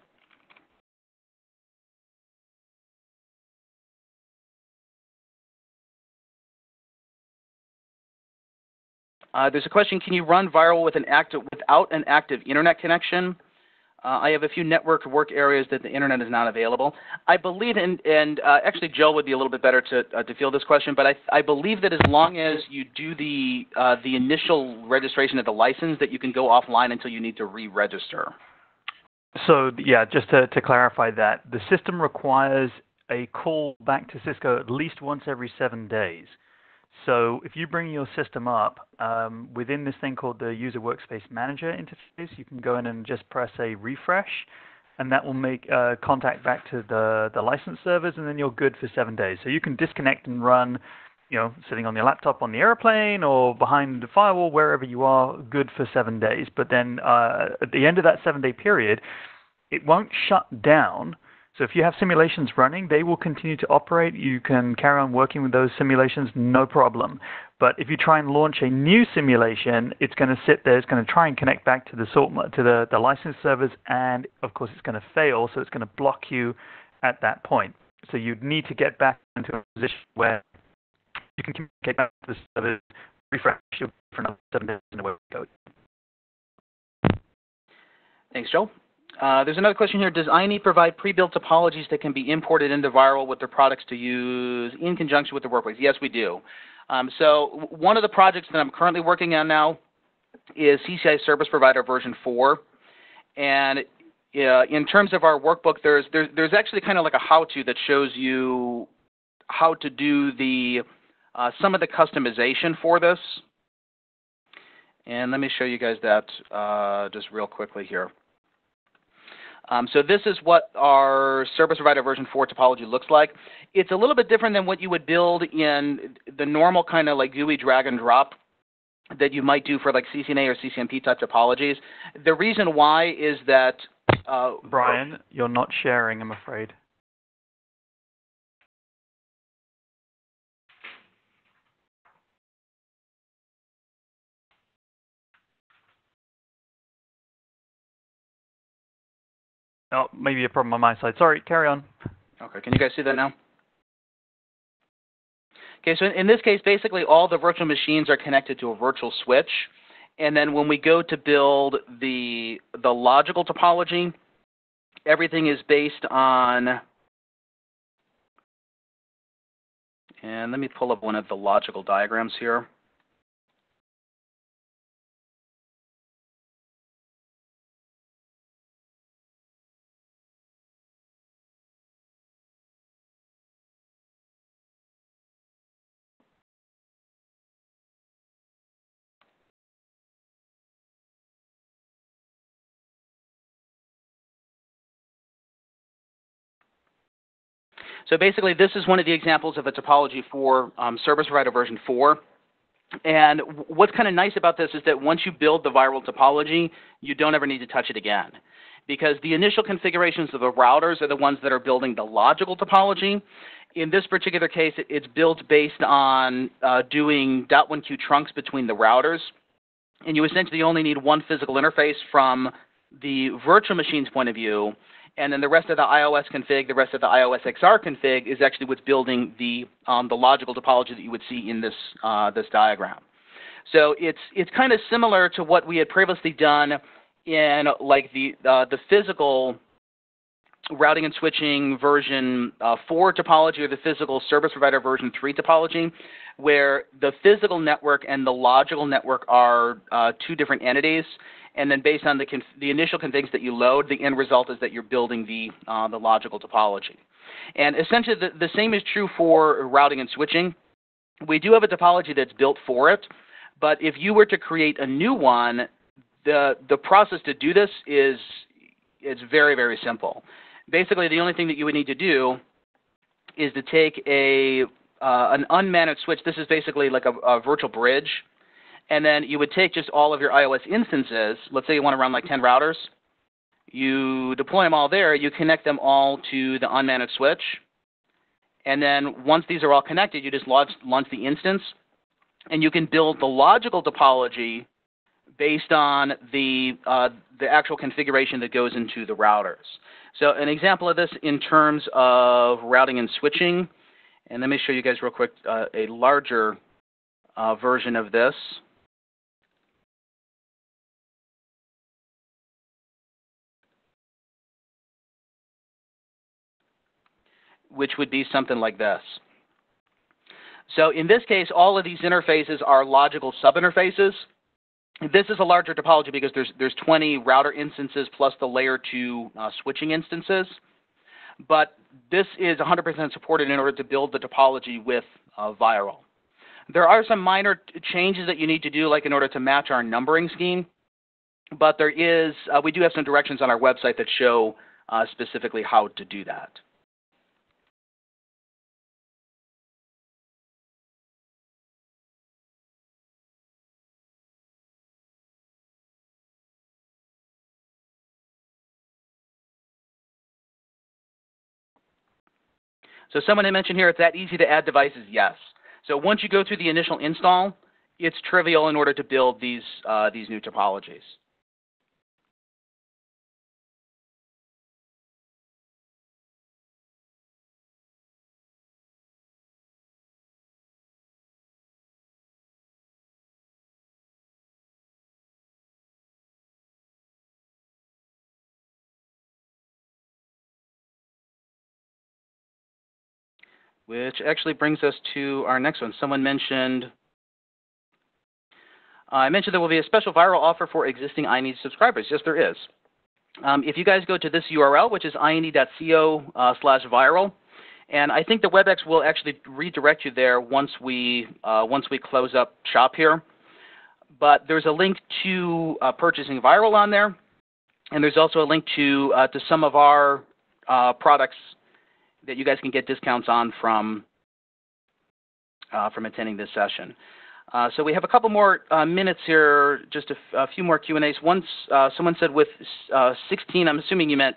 There's a question: can you run VIRL with without an active internet connection? I have a few networked work areas that the internet is not available. I believe, and actually Joe would be a little bit better to field this question, but I believe that as long as you do the initial registration of the license, that you can go offline until you need to re-register. So yeah, just to clarify that, the system requires a call back to Cisco at least once every 7 days. So if you bring your system up within this thing called the User Workspace Manager interface, you can go in and just press a refresh, and that will make contact back to the license servers, and then you're good for 7 days. So you can disconnect and run, sitting on your laptop on the airplane or behind the firewall, wherever you are, good for 7 days. But then at the end of that 7-day period, it won't shut down. So if you have simulations running, they will continue to operate. You can carry on working with those simulations, no problem. But if you try and launch a new simulation, it's going to sit there. It's going to try and connect back to the license servers, and of course it's going to fail. So it's going to block you at that point. So you'd need to get back into a position where you can communicate back to the servers, refresh for another 7 days in a web code. Thanks, Joe. There's another question here. Does INE provide pre-built topologies that can be imported into VIRL with their products to use in conjunction with the workplace? Yes, we do. So one of the projects that I'm currently working on now is CCI Service Provider version 4. And in terms of our workbook, there's actually kind of like a how-to that shows you how to do some of the customization for this. And let me show you guys that just real quickly here. So this is what our Service Provider version 4 topology looks like. It's a little bit different than what you would build in the normal kind of like GUI drag and drop that you might do for like CCNA or CCNP type topologies. The reason why is that... Brian, you're not sharing, I'm afraid. Oh, maybe a problem on my side. Sorry, carry on. Okay, can you guys see that now? Okay, so in this case, basically all the virtual machines are connected to a virtual switch. And then when we go to build the logical topology, everything is based on, and let me pull up one of the logical diagrams here. So basically, this is one of the examples of a topology for Service Provider version 4. And what's kind of nice about this is that once you build the VIRL topology, you don't ever need to touch it again. Because the initial configurations of the routers are the ones that are building the logical topology. In this particular case, it's built based on doing .1Q trunks between the routers. And you essentially only need one physical interface from the virtual machine's point of view. And then the rest of the iOS config, the rest of the iOS XR config is actually what's building the logical topology that you would see in this diagram. So it's kind of similar to what we had previously done in like the physical routing and switching version 4 topology, or the physical Service Provider version 3 topology, where the physical network and the logical network are two different entities. And then based on the initial configs that you load, the end result is that you're building the logical topology. And essentially the same is true for routing and switching. We do have a topology that's built for it, but if you were to create a new one, the process to do this it's very, very simple. Basically, the only thing that you would need to do is to take an unmanaged switch. This is basically like a virtual bridge. And then you would take just all of your iOS instances. Let's say you want to run like 10 routers. You deploy them all there. You connect them all to the unmanaged switch. And then once these are all connected, you just launch the instance. And you can build the logical topology based on the actual configuration that goes into the routers. So an example of this in terms of routing and switching, and let me show you guys real quick a larger version of this. Which would be something like this. So in this case, all of these interfaces are logical subinterfaces. This is a larger topology because there's 20 router instances plus the layer 2 switching instances. But this is 100% supported in order to build the topology with VIRL. There are some minor changes that you need to do, like in order to match our numbering scheme. But there is, we do have some directions on our website that show specifically how to do that. So someone had mentioned here, it's that easy to add devices? Yes. So once you go through the initial install, it's trivial in order to build these new topologies. Which actually brings us to our next one. Someone mentioned, I mentioned there will be a special VIRL offer for existing INE subscribers. Yes, there is. If you guys go to this URL, which is ine.co/VIRL, and I think the WebEx will actually redirect you there once we close up shop here. But there's a link to purchasing VIRL on there, and there's also a link to some of our products that you guys can get discounts on from attending this session. So we have a couple more minutes here, just a few more Q&As. Once someone said with 16, I'm assuming you meant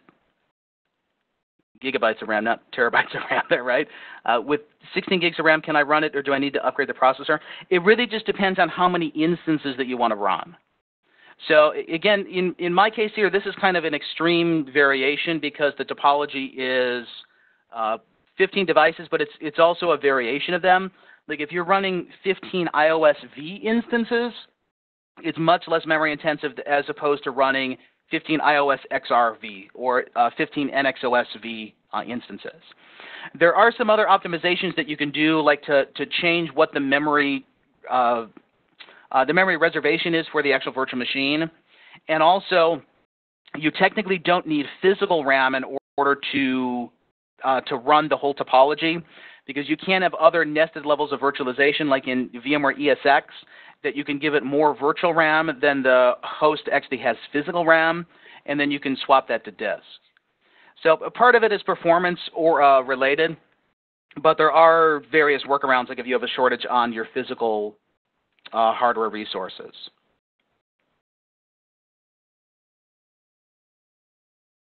gigabytes of RAM, not terabytes of RAM there, right? With 16 gigs of RAM, can I run it, or do I need to upgrade the processor? It really just depends on how many instances that you want to run. So again, in my case here, this is kind of an extreme variation because the topology is 15 devices, but it's also a variation of them. Like if you're running 15 iOS V instances, it's much less memory intensive as opposed to running 15 iOS XR-V or 15 NXOS-V instances. There are some other optimizations that you can do, like to change what the memory reservation is for the actual virtual machine. And also, you technically don't need physical RAM in order to run the whole topology, because you can have other nested levels of virtualization, like in VMware ESX, that you can give it more virtual RAM than the host actually has physical RAM, and then you can swap that to disk. So a part of it is performance or related, but there are various workarounds, like if you have a shortage on your physical hardware resources.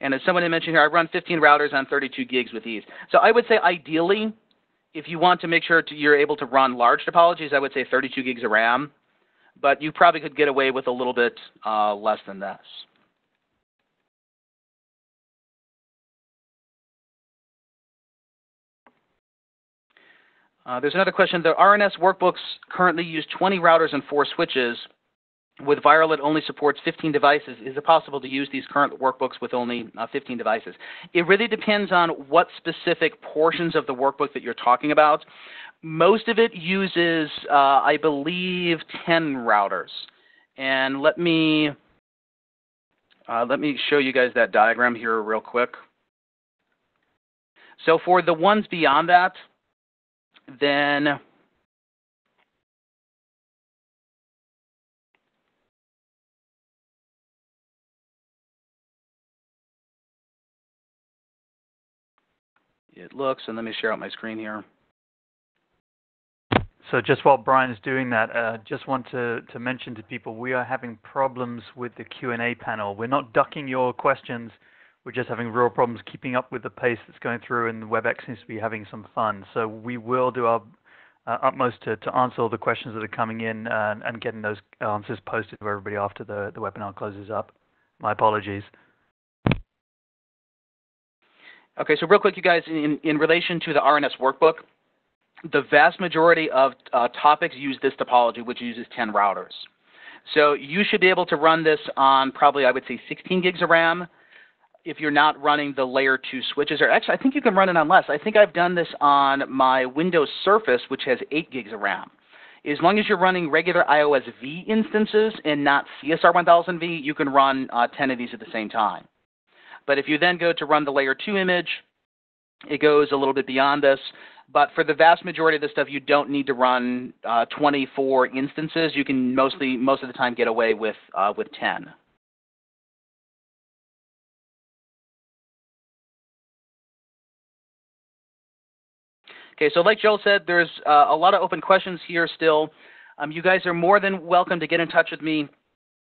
And as someone had mentioned here, I run 15 routers on 32 gigs with ease. So I would say ideally, if you want to make sure you're able to run large topologies, I would say 32 gigs of RAM. But you probably could get away with a little bit less than this. There's another question. The RNS workbooks currently use 20 routers and 4 switches. With VIRL, it only supports 15 devices. Is it possible to use these current workbooks with only 15 devices? It really depends on what specific portions of the workbook that you're talking about. Most of it uses, I believe, 10 routers. And let me show you guys that diagram here real quick. So for the ones beyond that, then it looks, and let me share out my screen here. So just while Brian is doing that, just want to mention to people we are having problems with the Q&A panel. We're not ducking your questions. We're just having real problems keeping up with the pace that's going through, and the WebEx seems to be having some fun. So we will do our utmost to answer all the questions that are coming in and getting those answers posted to everybody after the webinar closes up. My apologies. Okay, so real quick, you guys, in relation to the RNS workbook, the vast majority of topics use this topology, which uses 10 routers. So you should be able to run this on probably, I would say, 16 gigs of RAM if you're not running the layer 2 switches. Or actually, I think you can run it on less. I think I've done this on my Windows Surface, which has 8 gigs of RAM. As long as you're running regular iOS V instances and not CSR 1000V, you can run 10 of these at the same time. But if you then go to run the layer 2 image, it goes a little bit beyond this. But for the vast majority of the stuff, you don't need to run 24 instances. You can most of the time get away with 10. Okay, so like Joel said, there's a lot of open questions here still. You guys are more than welcome to get in touch with me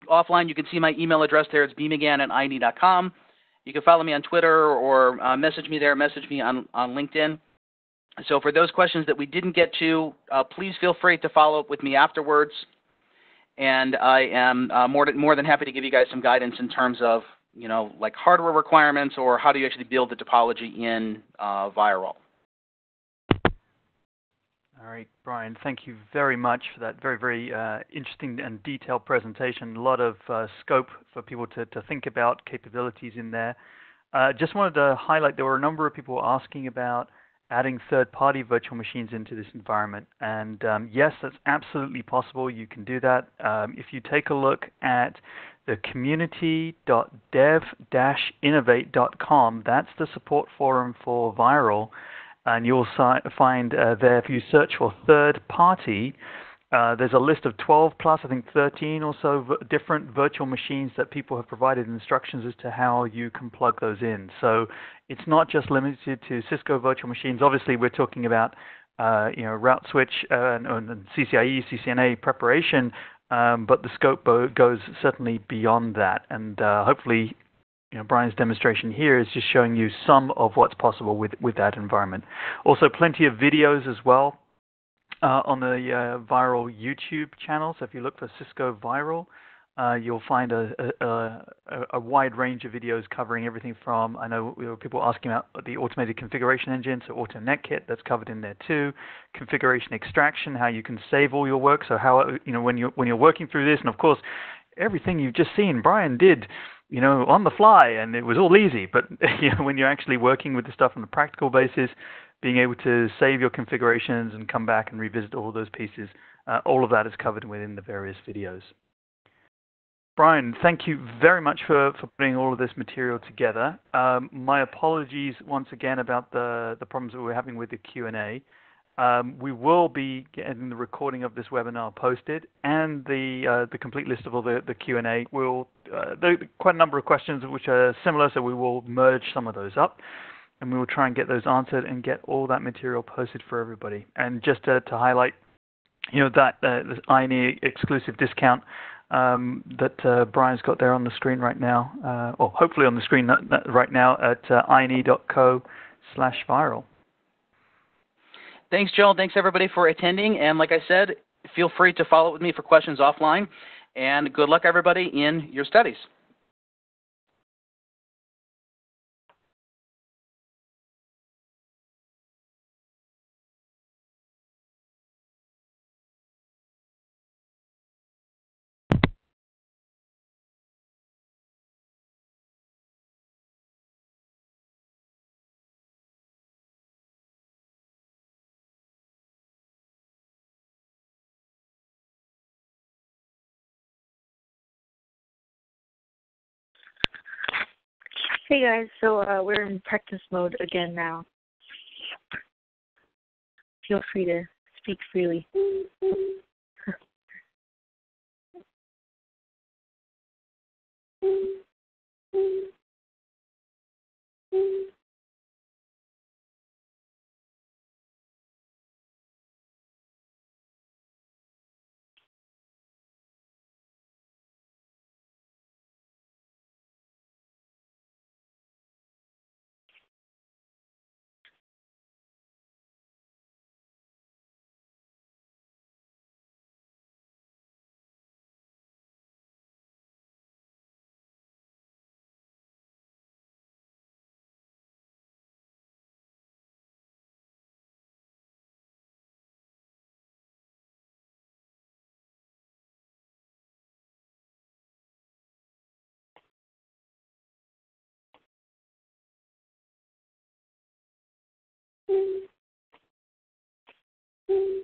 offline. You can see my email address there. It's bmcgann@iane.com. You can follow me on Twitter or message me there, message me on LinkedIn. So for those questions that we didn't get to, please feel free to follow up with me afterwards. And I am more than happy to give you guys some guidance in terms of, like hardware requirements or how do you actually build the topology in VIRAL. All right, Brian, thank you very much for that very, very interesting and detailed presentation. A lot of scope for people to think about, capabilities in there. Just wanted to highlight there were a number of people asking about adding third-party virtual machines into this environment. And yes, that's absolutely possible. You can do that. If you take a look at the community.dev-innovate.com, that's the support forum for VIRAL. And you'll find there, if you search for third-party, there's a list of 12 plus, I think 13 or so different virtual machines that people have provided instructions as to how you can plug those in. So it's not just limited to Cisco virtual machines. Obviously, we're talking about route switch and CCIE, CCNA preparation, but the scope goes certainly beyond that. And hopefully, Brian's demonstration here is just showing you some of what's possible with that environment. Also, plenty of videos as well. On the VIRAL YouTube channel. So if you look for Cisco VIRAL, you'll find a wide range of videos covering everything from, I know people asking about the automated configuration engine, so AutoNetKit, that's covered in there too. Configuration extraction, how you can save all your work. So how, when you're working through this, and of course, everything you've just seen, Brian did, on the fly, and it was all easy. But when you're actually working with the stuff on a practical basis, being able to save your configurations and come back and revisit all those pieces, all of that is covered within the various videos. Brian, thank you very much for putting all of this material together. My apologies once again about the problems that we're having with the Q&A. We will be getting the recording of this webinar posted and the complete list of all the Q&A. There are quite a number of questions which are similar, so we will merge some of those up. And we will try and get those answered and get all that material posted for everybody. And just to highlight, that this IANE exclusive discount that Brian's got there on the screen right now, or hopefully on the screen right now at iane.co/viral. Thanks, Joel. Thanks, everybody, for attending. And like I said, feel free to follow up with me for questions offline. And good luck, everybody, in your studies. Hey guys, so we're in practice mode again now. Feel free to speak freely. Woo.